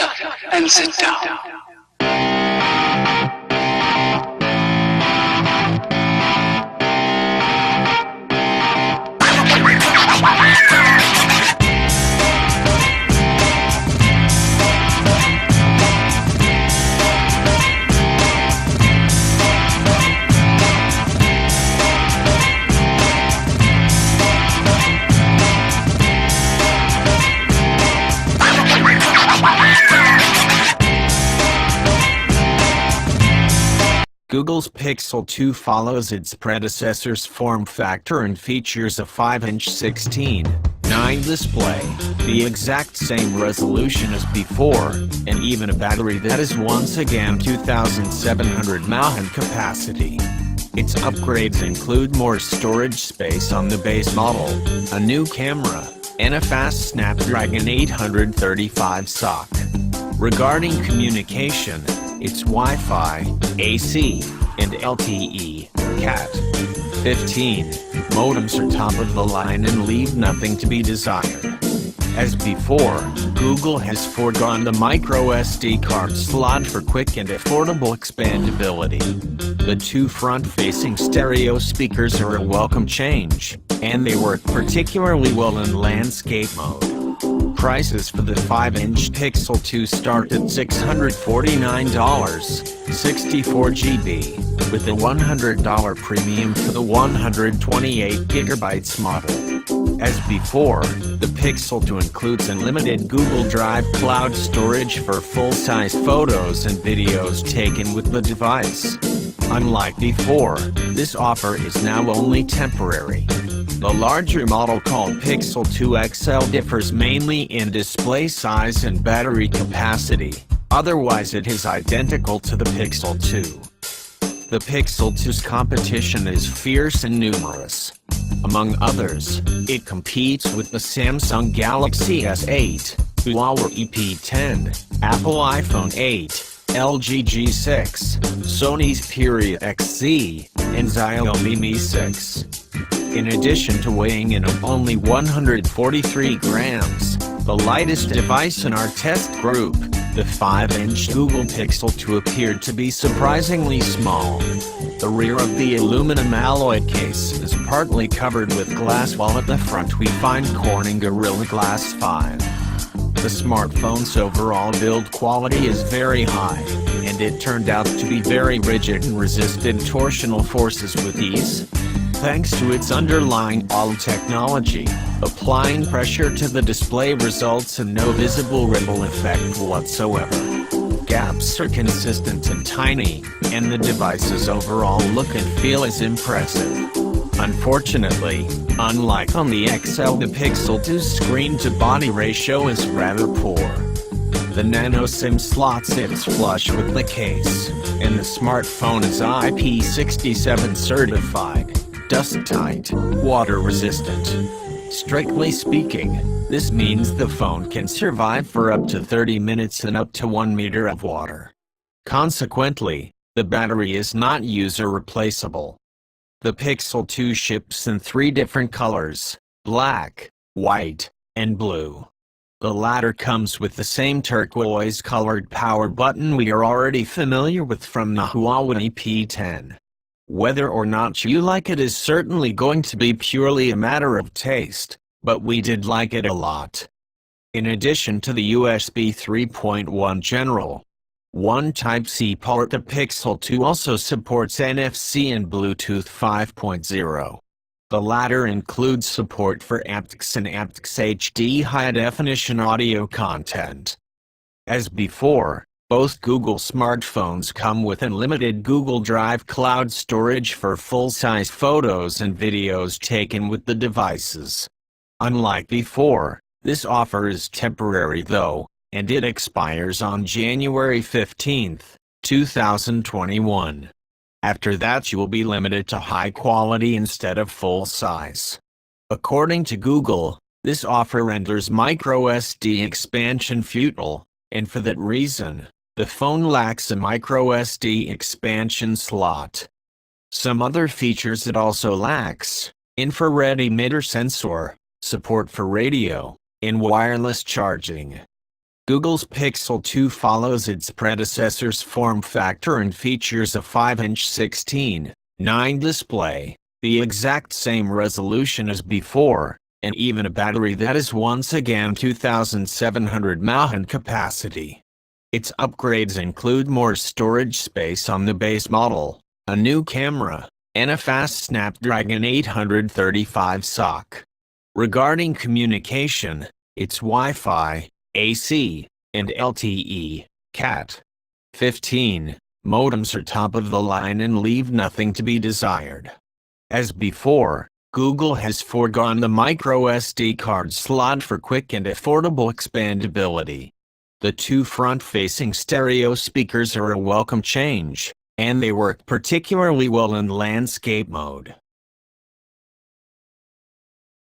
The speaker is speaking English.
up and sit down. Google's Pixel 2 follows its predecessor's form factor and features a 5-inch 16:9 display, the exact same resolution as before, and even a battery that is once again 2,700 mAh in capacity. Its upgrades include more storage space on the base model, a new camera, and a fast Snapdragon 835 SoC. Regarding communication, its Wi-Fi, AC, and LTE, Cat 15 modems are top of the line and leave nothing to be desired. As before, Google has foregone the microSD card slot for quick and affordable expandability. The two front-facing stereo speakers are a welcome change, and they work particularly well in landscape mode. Prices for the 5-inch Pixel 2 start at $649, 64GB, with a $100 premium for the 128GB model. As before, the Pixel 2 includes unlimited Google Drive cloud storage for full-size photos and videos taken with the device. Unlike before, this offer is now only temporary. The larger model called Pixel 2 XL differs mainly in display size and battery capacity, otherwise it is identical to the Pixel 2. The Pixel 2's competition is fierce and numerous. Among others, it competes with the Samsung Galaxy S8, Huawei P10, Apple iPhone 8, LG G6, Sony's Xperia XZ, and Xiaomi Mi 6. In addition to weighing in at only 143 grams, the lightest device in our test group, the 5-inch Google Pixel 2 appeared to be surprisingly small. The rear of the aluminum alloy case is partly covered with glass, while at the front we find Corning Gorilla Glass 5. The smartphone's overall build quality is very high, and it turned out to be very rigid and resisted torsional forces with ease. Thanks to its underlying all technology, applying pressure to the display results in no visible ripple effect whatsoever. Gaps are consistent and tiny, and the device's overall look and feel is impressive. Unfortunately, unlike on the XL, the Pixel 2's screen-to-body ratio is rather poor. The nano SIM slot sits flush with the case, and the smartphone is IP67 certified, dust-tight, water-resistant. Strictly speaking, this means the phone can survive for up to 30 minutes in up to 1 meter of water. Consequently, the battery is not user-replaceable. The Pixel 2 ships in 3 different colors: black, white, and blue. The latter comes with the same turquoise-colored power button we are already familiar with from the Huawei P10. Whether or not you like it is certainly going to be purely a matter of taste, but we did like it a lot. In addition to the USB 3.1 General 1 Type-C port, the Pixel 2 also supports NFC and Bluetooth 5.0. The latter includes support for aptX and aptX HD high-definition audio content. As before, both Google smartphones come with unlimited Google Drive cloud storage for full-size photos and videos taken with the devices. Unlike before, this offer is temporary though, and it expires on January 15, 2021. After that you will be limited to high quality instead of full size. According to Google, this offer renders microSD expansion futile, and for that reason, the phone lacks a microSD expansion slot. Some other features it also lacks: infrared emitter sensor, support for radio, and wireless charging. Google's Pixel 2 follows its predecessor's form factor and features a 5-inch 16:9 display, the exact same resolution as before, and even a battery that is once again 2,700 mAh capacity. Its upgrades include more storage space on the base model, a new camera, and a fast Snapdragon 835 SoC. Regarding communication, its Wi-Fi, AC, and LTE, Cat 15 modems are top of the line and leave nothing to be desired. As before, Google has foregone the microSD card slot for quick and affordable expandability. The two front-facing stereo speakers are a welcome change, and they work particularly well in landscape mode.